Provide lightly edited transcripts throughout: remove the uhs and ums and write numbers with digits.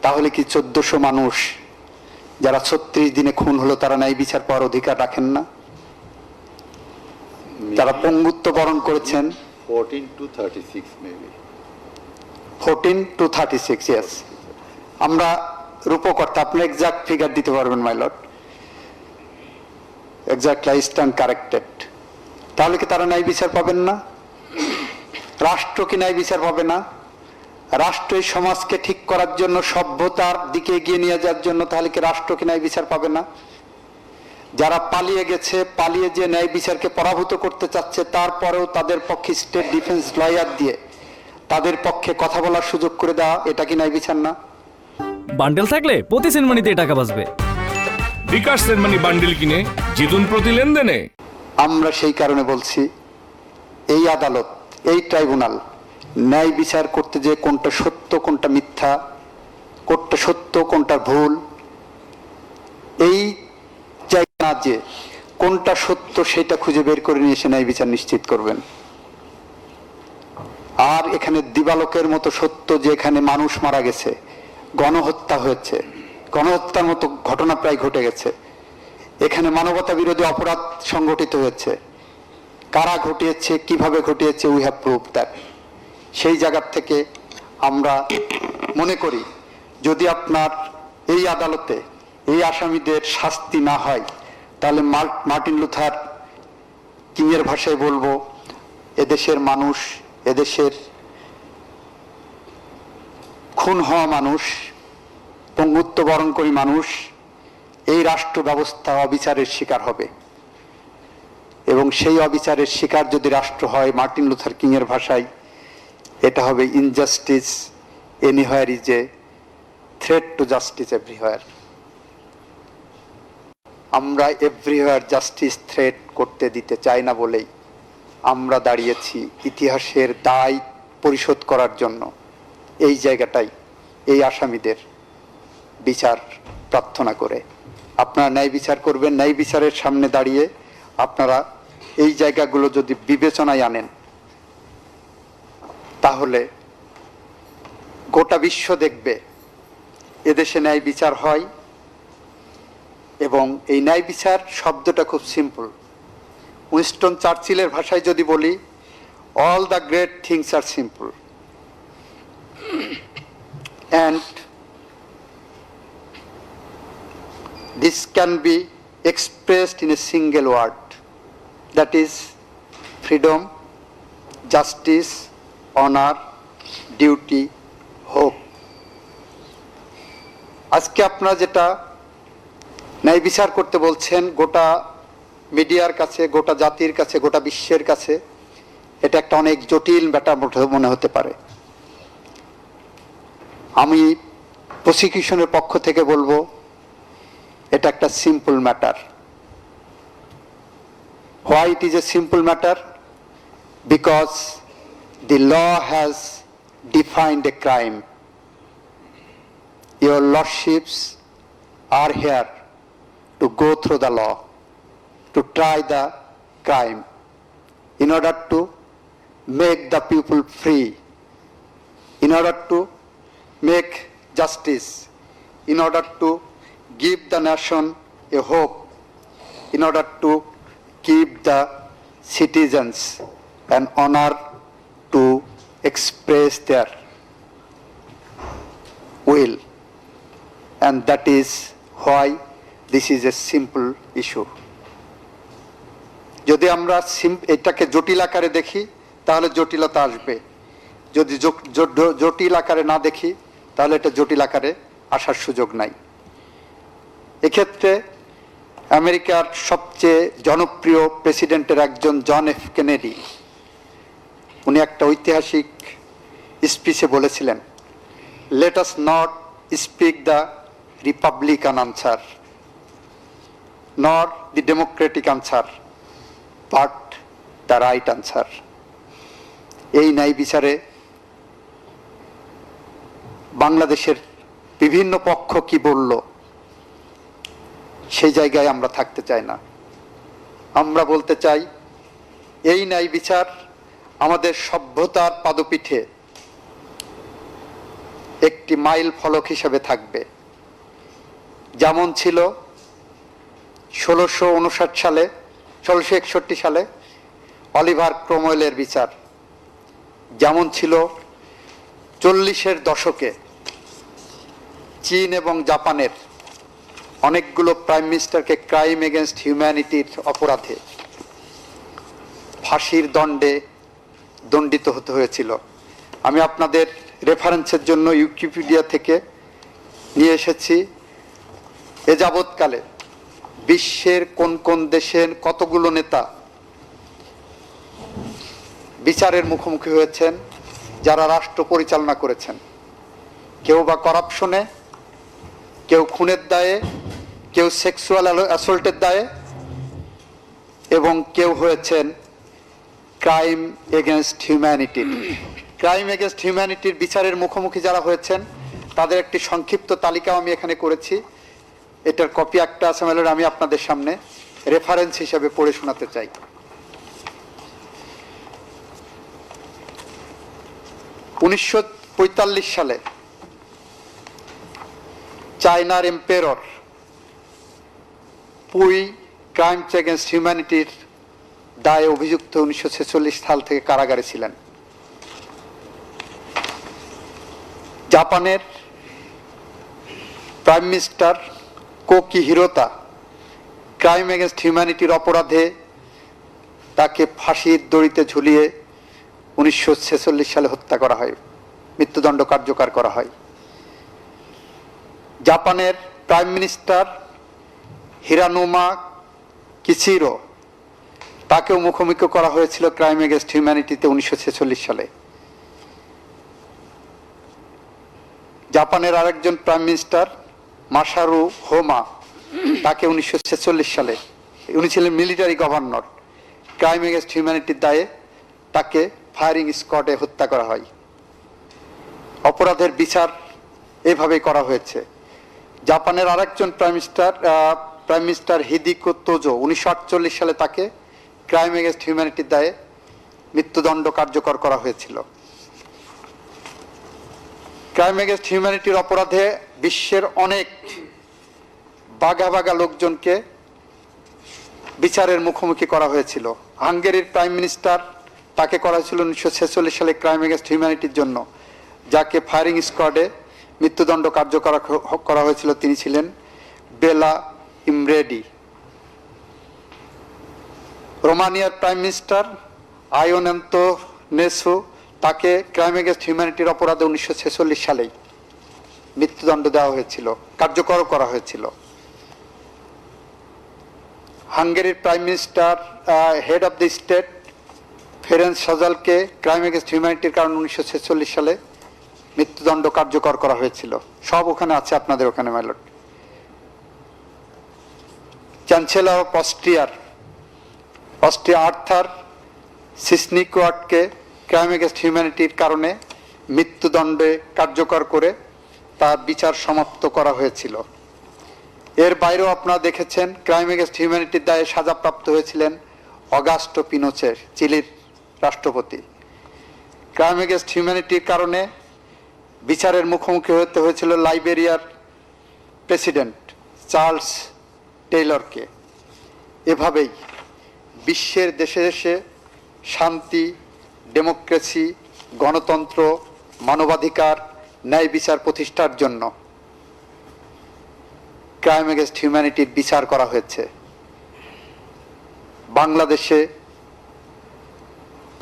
তাহলে কি 1400 মানুষ যারা 36 দিনে খুন হলো তারা ন্যায় বিচার পাওয়ার অধিকার রাখেন না? যারা পঙ্গুত্ব বরণ করেছেন 14 to 36 maybe. 14 to 36, yes. আমরা রূপকর্তা, আপনি এক্সাক্ট ফিগার দিতে পারবেন my lord? Exactly, I stand corrected. তাহলে কি তারা ন্যায় বিচার পাবেন না? রাষ্ট্র কি ন্যায় বিচার পাবে না? রাষ্ট্র এই সমাজকে ঠিক করার জন্য, সভ্যতার দিকে এগিয়ে নিয়ে যাওয়ার জন্য, তাহলে কি রাষ্ট্র কি ন্যায় বিচার পাবে না? যারা পালিয়ে গেছে, পালিয়ে যে ন্যায় বিচারকে পরাভূত করতে চাচ্ছে, তারপরেও তাদের পক্ষে স্টেট ডিফেন্স লয়ার দিয়ে তাদের পক্ষে কথা বলার সুযোগ করে দেওয়া, এটা কি ন্যায় বিচার না? বান্ডেল থাকলে প্রতি সেনমানিতে টাকা বাঁচবে। বিকাশ সেনমানি বান্ডেল কিনে জিতুন প্রতি লেনদেনে। আমরা সেই কারণে বলছি, এই আদালত, এই ট্রাইব্যুনাল ন্যায় বিচার করতে যে কোনটা সত্য কোনটা মিথ্যা, কোনটা সত্য কোনটা ভুল, এই জায়গা না যে কোনটা সত্য সেটা খুঁজে বের করে নিয়ে এসে ন্যায় বিচার নিশ্চিত করবেন। আর এখানে দিবালোকের মতো সত্য যে এখানে মানুষ মারা গেছে, গণহত্যা হয়েছে, গণহত্যার মতো ঘটনা প্রায় ঘটে গেছে, এখানে মানবতা বিরোধী অপরাধ সংগঠিত হয়েছে, কারা ঘটিয়েছে, কিভাবে ঘটিয়েছে, উই হ্যাভ প্রুভ দ্যাট। সেই জায়গার থেকে আমরা মনে করি, যদি আপনার এই আদালতে এই আসামিদের শাস্তি না হয়, তাহলে মার্টিন লুথার কিংয়ের ভাষায় বলবো, এদেশের মানুষ, এদেশের খুন হওয়া মানুষ, পঙ্গুত্ব বরণকারী মানুষ, এই রাষ্ট্র ব্যবস্থা অবিচারের শিকার হবে। এবং সেই অবিচারের শিকার যদি রাষ্ট্র হয়, মার্টিন লুথার কিংয়ের ভাষায় এটা হবে injustice anywhere is a threat to justice everywhere. আমরা এভরিহোয়ার জাস্টিস থ্রেট করতে দিতে চাই না বলেই আমরা দাঁড়িয়েছি ইতিহাসের দায় পরিশোধ করার জন্য। এই জায়গাটাই এই আসামিদের বিচার প্রার্থনা করে আপনারা ন্যায় বিচার করবেন। ন্যায় বিচারের সামনে দাঁড়িয়ে আপনারা এই জায়গাগুলো যদি বিবেচনায় আনেন, তাহলে গোটা বিশ্ব দেখবে এদেশে ন্যায় বিচার হয়। এবং এই ন্যায় বিচার শব্দটা খুব সিম্পল। উইনস্টন চার্চিলের ভাষায় যদি বলি, all the great things are simple and this can be expressed in a single word, that is freedom, justice, honor, duty, hope. আজকে আপনারা যেটা ন্যায় বিচার করতে বলছেন, গোটা মিডিয়ার কাছে, গোটা জাতির কাছে, গোটা বিশ্বের কাছে এটা একটা অনেক জটিল ব্যাপার মনে হতে পারে। আমি প্রসিকিউশনের পক্ষ থেকে বলবো, এটা একটা simple matter. Why it is a simple matter? Because the law has defined a crime. Your lordships are here to go through the law, to try the crime, in order to make the people free, in order to make justice, in order to give the nation a hope, in order to give the citizens an honor to express their will. And that is why this is a simple issue. যদি আমরা এটাকে জটিল আকারে দেখি, তাহলে জটিলতা আসবে। যদি জটিল আকারে না দেখি, তাহলে এটা জটিল আকারে আসার সুযোগ নাই। এক্ষেত্রে আমেরিকার সবচেয়ে জনপ্রিয় প্রেসিডেন্টের একজন জন এফ কেনেডি, উনি একটা ঐতিহাসিক স্পিচে বলেছিলেন, let us not speak the Republican answer nor the Democratic answer, but the right answer. এই ন্যায় বিচারে বাংলাদেশের বিভিন্ন পক্ষ কি বলল, সেই জায়গায় আমরা থাকতে চাই না। আমরা বলতে চাই, এই ন্যায় বিচার আমাদের সভ্যতার পাদপীঠে একটি মাইল ফলক হিসেবে থাকবে। যেমন ছিল 1661 সালে অলিভার ক্রomwellের বিচার, যেমন ছিল 40-এর দশকে চীন এবং জাপানের অনেকগুলো প্রাইম মিনিস্টারকে ক্রাইম এগেনস্ট হিউম্যানিটির অপরাধে ফাঁসির দণ্ডে দণ্ডিত হতে হয়েছিল। আমি আপনাদের রেফারেন্সের জন্য উইকিপিডিয়া থেকে নিয়ে এসেছি এ যাবৎকালে বিশ্বের কোন কোন দেশের কতগুলো নেতা বিচারের মুখোমুখি হয়েছেন যারা রাষ্ট্র পরিচালনা করেছেন, কেউ বা করাপশনে, কেউ খুনের দায়ে, কেউ সেক্সুয়াল অ্যাসল্টের দায়ে, এবং কেউ হয়েছেন ক্রাইম এগেনস্ট হিউম্যানিটির। ক্রাইম এগেনস্ট হিউম্যানিটির বিচারের মুখোমুখি যারা হয়েছেন তাদের একটি সংক্ষিপ্ত তালিকাও আমি এখানে করেছি। এটার কপি একটা আছে, আমি আপনাদের সামনে রেফারেন্স হিসেবে পড়ে শোনাতে চাই। 1945 সালে চায়নার এম্পেরর পুই ক্রাইমস এগেনস্ট হিউম্যানিটির দায়ে অভিযুক্ত 1946 সাল থেকে কারাগারে ছিলেন। জাপানের প্রাইম মিনিস্টার কোকি হিরোতা ক্রাইম এগেনস্ট হিউম্যানিটির অপরাধে তাকে ফাঁসির দড়িতে ঝুলিয়ে 1946 সালে হত্যা করা হয়, মৃত্যুদণ্ড কার্যকর করা হয়। জাপানের প্রাইম মিনিস্টার হিরানোমা কিচিরো তাকেও মুখোমুখি করা হয়েছিল ক্রাইম এগেনস্ট হিউম্যানিটিতে 1946 সালে। জাপানের আরেকজন প্রাইম মিনিস্টার মাসারু হোমা, তাকে 1946 সালে, উনি ছিলেন মিলিটারি গভর্নর, ক্রাইম এগেনস্ট হিউম্যানিটির দায়ে তাকে ফায়ারিং স্কোয়াডে হত্যা করা হয়। অপরাধের বিচার এভাবেই করা হয়েছে। জাপানের আরেকজন প্রাইম মিনিস্টার হিদিকো তোজো 1948 সালে তাকে ক্রাইম এগেনস্ট হিউম্যানিটির দায়ে মৃত্যুদণ্ড কার্যকর করা হয়েছিল। ক্রাইম এগেনস্ট হিউম্যানিটির অপরাধে বিশ্বের অনেক বাঘা বাঘা লোকজনকে বিচারের মুখোমুখি করা হয়েছিল। হাঙ্গেরির প্রাইম মিনিস্টার, তাকে করা হয়েছিল 1946 সালে ক্রাইম এগেনস্ট হিউম্যানিটির জন্য, যাকে ফায়ারিং স্কোয়াডে মৃত্যুদণ্ড কার্যকর করা হয়েছিল, তিনি ছিলেন বেলা ইমরেডি। রোমানিয়ার প্রাইম মিনিস্টার আয়োন অ্যান্তোনেসু, তাকে ক্রাইম এগেনস্ট হিউম্যানিটির অপরাধে 1946 সালেই মৃত্যুদণ্ড দেওয়া হয়েছিল, কার্যকর করা হয়েছিল। হাঙ্গেরির prime minister head of the state Ferenc সাজালকে ক্রাইম এগেনস্ট হিউম্যানিটির কারণে 1946 সালে মৃত্যুদণ্ড কার্যকর করা হয়েছিল। সব ওখানে আছে, আপনাদের ওখানে মাইলট। চ্যান্সেলর অফ অস্ট্রিয়া আর্থার সিসনিকোয়াটকে ক্রাইম এগেনস্ট হিউম্যানিটির কারণে মৃত্যুদণ্ডে কার্যকর করে তার বিচার সমাপ্ত করা হয়েছিল। এর বাইরেও আপনারা দেখেছেন ক্রাইম এগেনস্ট হিউম্যানিটির দায়ে সাজাপ্রাপ্ত হয়েছিলেন অগাস্টো পিনোচেট, চিলির রাষ্ট্রপতি। ক্রাইম এগেনস্ট হিউম্যানিটির কারণে বিচারের মুখোমুখি হতে হয়েছিল লাইবেরিয়ার প্রেসিডেন্ট চার্লস টেইলরকে। এভাবেই বিশ্বের দেশে দেশে শান্তি, ডেমোক্রেসি, গণতন্ত্র, মানবাধিকার, ন্যায় বিচার প্রতিষ্ঠার জন্য ক্রাইম এগেনস্ট হিউম্যানিটির বিচার করা হয়েছে। বাংলাদেশে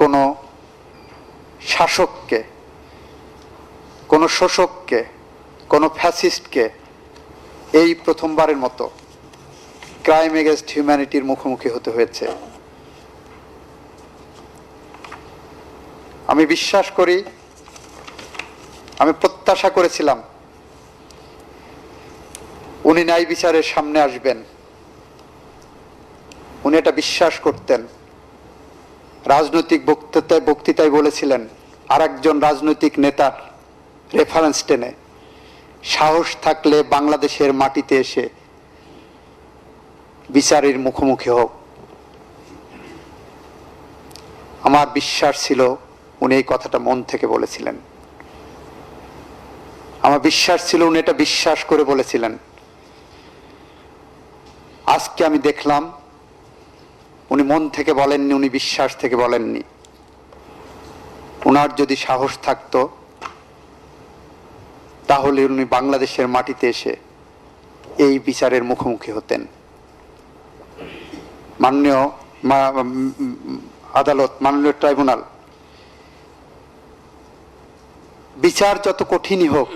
কোনো শাসককে, কোনো শোষককে, কোনো ফ্যাসিস্টকে এই প্রথমবারের মতো ক্রাইম এগেনস্ট হিউম্যানিটির মুখোমুখি হতে হয়েছে। আমি বিশ্বাস করি, আমি প্রত্যাশা করেছিলাম উনি ন্যায় বিচারের সামনে আসবেন। উনি এটা বিশ্বাস করতেন। রাজনৈতিক বক্তৃতায় বলেছিলেন, আর একজন রাজনৈতিক নেতার রেফারেন্স টেনে, সাহস থাকলে বাংলাদেশের মাটিতে এসে বিচারের মুখোমুখি হোক। আমার বিশ্বাস ছিল উনি এই কথাটা মন থেকে বলেছিলেন। আমার বিশ্বাস ছিল উনি এটা বিশ্বাস করে বলেছিলেন। আজকে আমি দেখলাম উনি মন থেকে বলেননি, উনি বিশ্বাস থেকে বলেননি। উনার যদি সাহস থাকতো তাহলে উনি বাংলাদেশের মাটিতে এসে এই বিচারের মুখোমুখি হতেন। মাননীয় আদালত, মাননীয় ট্রাইব্যুনাল, বিচার যত কঠিনই হোক,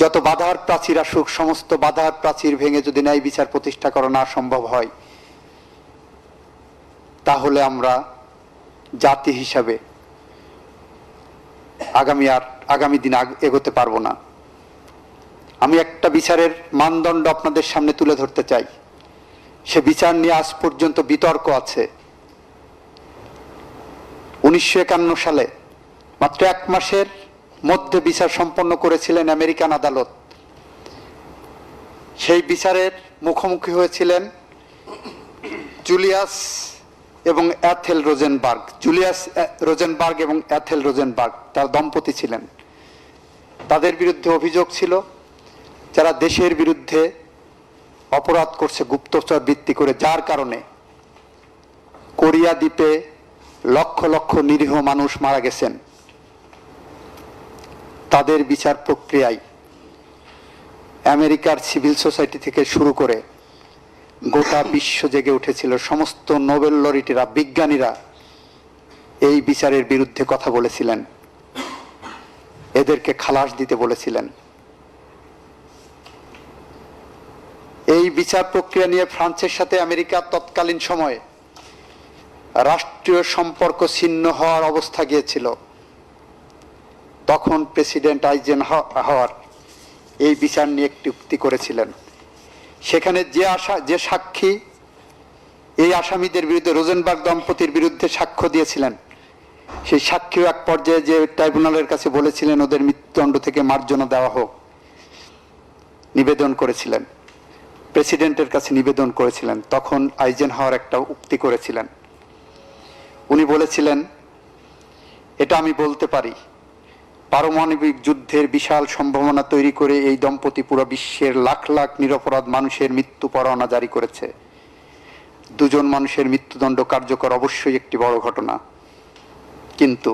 যত বাধার প্রাচীর আসুক, সমস্ত বাধার প্রাচীর ভেঙে যদি ন্যায় বিচার প্রতিষ্ঠা করা না সম্ভব হয়, তাহলে আমরা জাতি হিসাবে আগামী দিন এগোতে পারবো না। আমি একটা বিচারের মানদণ্ড আপনাদের সামনে তুলে ধরতে চাই। সে বিচার নিয়ে আজ পর্যন্ত বিতর্ক আছে। 1951 সালে মাত্র 1 মাসের মধ্যে বিচার সম্পন্ন করেছিলেন আমেরিকান আদালত। সেই বিচারের মুখোমুখি হয়েছিলেন জুলিয়াস এবং অ্যাথেল রোজেনবার্গ। জুলিয়াস রোজেনবার্গ এবং অ্যাথেল রোজেনবার্গ তার দম্পতি ছিলেন। তাদের বিরুদ্ধে অভিযোগ ছিল যারা দেশের বিরুদ্ধে অপরাধ করছে গুপ্তচর ভিত্তি করে, যার কারণে কোরিয়া দ্বীপে লক্ষ লক্ষ নিরীহ মানুষ মারা গেছেন। তাদের বিচার প্রক্রিয়ায় আমেরিকার সিভিল সোসাইটি থেকে শুরু করে গোটা বিশ্ব জেগে উঠেছিল। সমস্ত নোবেল লরিটিরা, বিজ্ঞানীরা এই বিচারের বিরুদ্ধে কথা বলেছিলেন, এদেরকে খালাস দিতে বলেছিলেন। এই বিচার প্রক্রিয়া নিয়ে ফ্রান্সের সাথে আমেরিকার তৎকালীন সময়ে রাষ্ট্রীয় সম্পর্ক ছিন্ন হওয়ার অবস্থা গিয়েছিল। তখন প্রেসিডেন্ট আইজেনহাওয়ার এই বিচার নিয়ে একটি উক্তি করেছিলেন। সেখানে যে সাক্ষী এই আসামিদের বিরুদ্ধে, রোজেনবার্গ দম্পতির বিরুদ্ধে সাক্ষ্য দিয়েছিলেন, সেই সাক্ষীও এক পর্যায়ে যে ট্রাইব্যুনালের কাছে বলেছিলেন ওদের মৃত্যুদণ্ড থেকে মার্জনা দেওয়া হোক, নিবেদন করেছিলেন, প্রেসিডেন্টের কাছে নিবেদন করেছিলেন। তখন আইজেনহাওয়ার একটা উক্তি করেছিলেন। উনি বলেছিলেন, এটা আমি বলতে পারি, পারমাণবিক যুদ্ধের বিশাল সম্ভাবনা তৈরি করে এই দম্পতি পুরো বিশ্বের লাখ লাখ নিরপরাধ মানুষের মৃত্যু পরোয়ানা জারি করেছে। 2 জন মানুষের মৃত্যুদণ্ড কার্যকর অবশ্যই একটি বড় ঘটনা, কিন্তু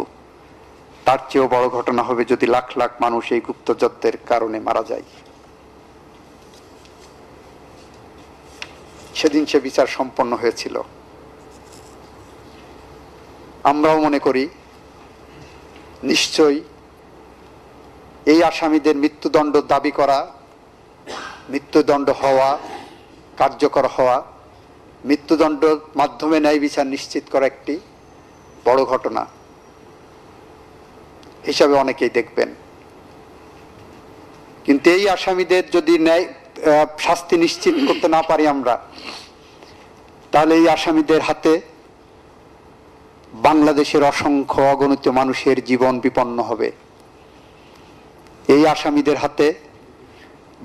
তার চেয়েও বড় ঘটনা হবে যদি লাখ লাখ মানুষ এই গুপ্তযুদ্ধের কারণে মারা যায়। সেদিন সে বিচার সম্পন্ন হয়েছিল। আমরাও মনে করি নিশ্চয়ই এই আসামিদের মৃত্যুদণ্ড দাবি করা, মৃত্যুদণ্ড হওয়া, কার্যকর হওয়া, মৃত্যুদণ্ডের মাধ্যমে ন্যায় বিচার নিশ্চিত করা একটি বড় ঘটনা হিসাবে অনেকেই দেখবেন। কিন্তু এই আসামিদের যদি শাস্তি নিশ্চিত করতে না পারি আমরা, তাহলে এই আসামিদের হাতে বাংলাদেশের অসংখ্য অগণিত মানুষের জীবন বিপন্ন হবে। এই আসামিদের হাতে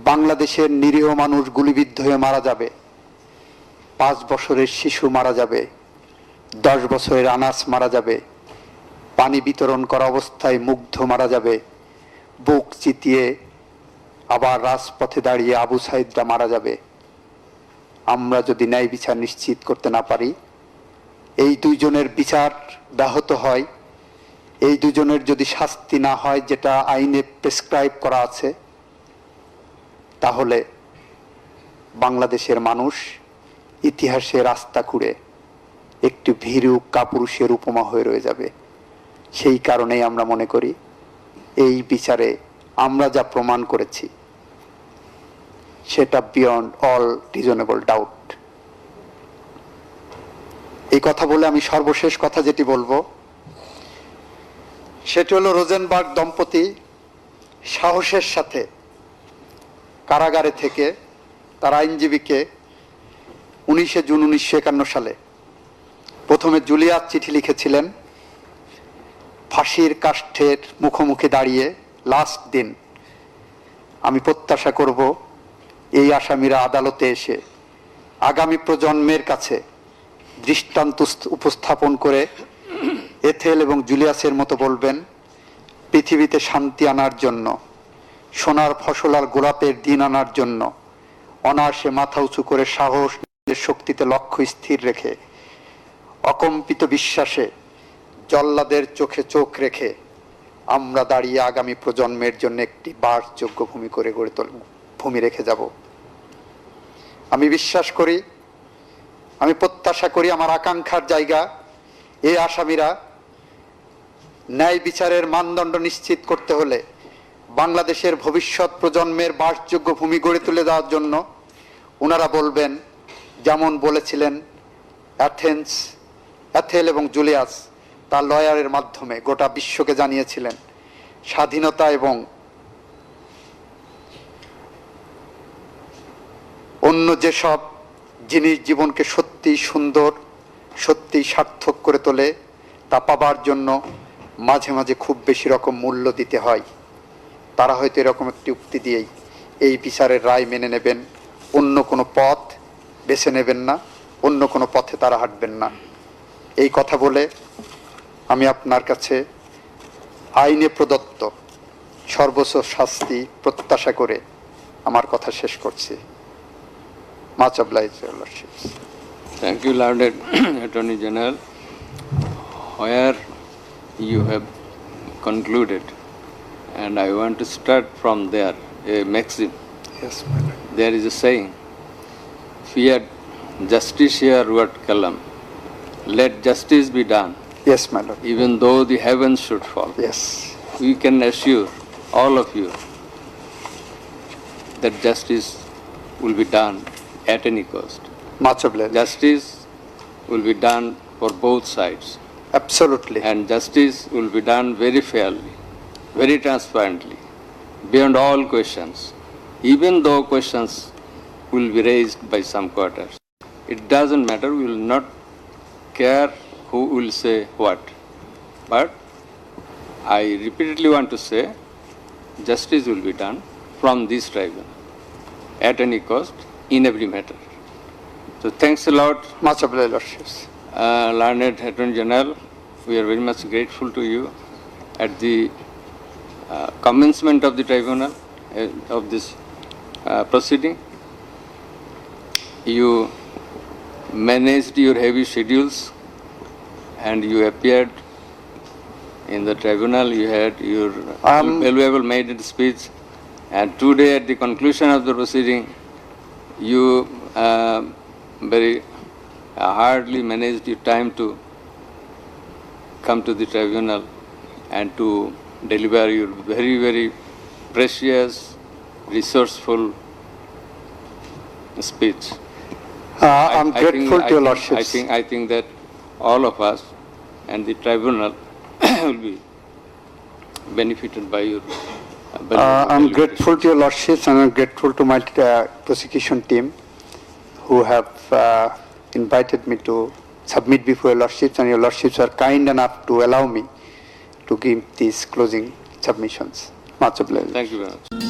বাংলাদেশের নিরীহ মানুষ গুলিবিদ্ধ হয়ে মারা যাবে, 5 বছরের শিশু মারা যাবে, 10 বছরের আনাস মারা যাবে, পানি বিতরণ করা অবস্থায় মুগ্ধ মারা যাবে, বুক চিতিয়ে আবার রাজপথে দাঁড়িয়ে আবু সাইদরা মারা যাবে। আমরা যদি ন্যায় বিচার নিশ্চিত করতে না পারি, এই 2 জনের বিচার ব্যাহত হয়, এই 2 জনের যদি শাস্তি না হয় যেটা আইনে প্রেসক্রাইব করা আছে, তাহলে বাংলাদেশের মানুষ ইতিহাসে রাস্তা খুঁড়ে একটি ভীরু কাপুরুষের উপমা হয়ে রয়ে যাবে। সেই কারণেই আমরা মনে করি এই বিচারে আমরা যা প্রমাণ করেছি সেটা বিয়ন্ড অল রিজনেবল ডাউট। এই কথা বলে আমি সর্বশেষ কথা যেটি বলবো সেটি হলো, রোজেনবার্গ দম্পতি সাহসের সাথে কারাগারে থেকে তার আইনজীবীকে 19 জুন 1951 সালে প্রথমে জুলিয়াস চিঠি লিখেছিলেন। ফাঁসির কাষ্ঠের মুখোমুখি দাঁড়িয়ে লাস্ট দিন আমি প্রত্যাশা করব এই আসামিরা আদালতে এসে আগামী প্রজন্মের কাছে দৃষ্টান্ত উপস্থাপন করে এথেল এবং জুলিয়াসের মতো বলবেন, পৃথিবীতে শান্তি আনার জন্য সোনার ফসল আর গোলাপের দিন আনার জন্য অনায়াসে মাথা উঁচু করে সাহস, নিজের শক্তিতে লক্ষ্য স্থির রেখে অকম্পিত বিশ্বাসে জল্লাদের চোখে চোখ রেখে আমরা দাঁড়িয়ে আগামী প্রজন্মের জন্য একটি বাসযোগ্য ভূমি রেখে যাব। আমি বিশ্বাস করি, আমি প্রত্যাশা করি, আমার আকাঙ্ক্ষার জায়গা এই আসামিরা ন্যায় বিচারের মানদণ্ড নিশ্চিত করতে হলে বাংলাদেশের ভবিষ্যৎ প্রজন্মের বাসযোগ্য ভূমি গড়ে তুলে দেওয়ার জন্য ওনারা বলবেন, যেমন বলেছিলেন অ্যাথেল এবং জুলিয়াস তার লয়ারের মাধ্যমে গোটা বিশ্বকে জানিয়েছিলেন, স্বাধীনতা এবং অন্য যেসব জিনিস জীবনকে সত্যি সুন্দর, সত্যি সার্থক করে তোলে তা পাবার জন্য মাঝে মাঝে খুব বেশি রকম মূল্য দিতে হয়। তারা হয়তো এরকম একটি উক্তি দিয়েই এই বিচারের রায় মেনে নেবেন, অন্য কোনো পথ বেছে নেবেন না, অন্য কোনো পথে তারা হাঁটবেন না। এই কথা বলে আমি আপনার কাছে আইনে প্রদত্ত সর্বোচ্চ শাস্তি প্রত্যাশা করে আমার কথা শেষ করছি। Much obliged, Your Lordships. Thank you, Learned Attorney General. Where you have concluded, and I want to start from there, a maxim. Yes, my lord. There is a saying, fear justice here what kalam. Let justice be done, Yes, my lord. even though the heavens should fall. Yes. We can assure all of you that justice will be done at any cost. Much obliged. Justice will be done for both sides, Absolutely. and justice will be done very fairly, very transparently, beyond all questions, even though questions will be raised by some quarters. It doesn't matter, we will not care who will say what. But I repeatedly want to say, justice will be done from this tribunal, at any cost, in every matter. So thanks a lot, Much obliged, Lordships. Learned Attorney General. We are very much grateful to you at the commencement of the tribunal, of this proceeding. You managed your heavy schedules and you appeared in the tribunal. You had your valuable maiden speech, and today at the conclusion of the proceeding, you very hardly managed your time to come to the tribunal and to deliver your very, very precious, resourceful speech. I'm grateful to Your Lordships. I think that all of us and the tribunal will be benefited by your. I'm grateful to Your Lordships, and I'm grateful to my prosecution team who have invited me to submit before Your Lordships, and Your Lordships are kind enough to allow me to give these closing submissions. Much obliged. Thank you very much.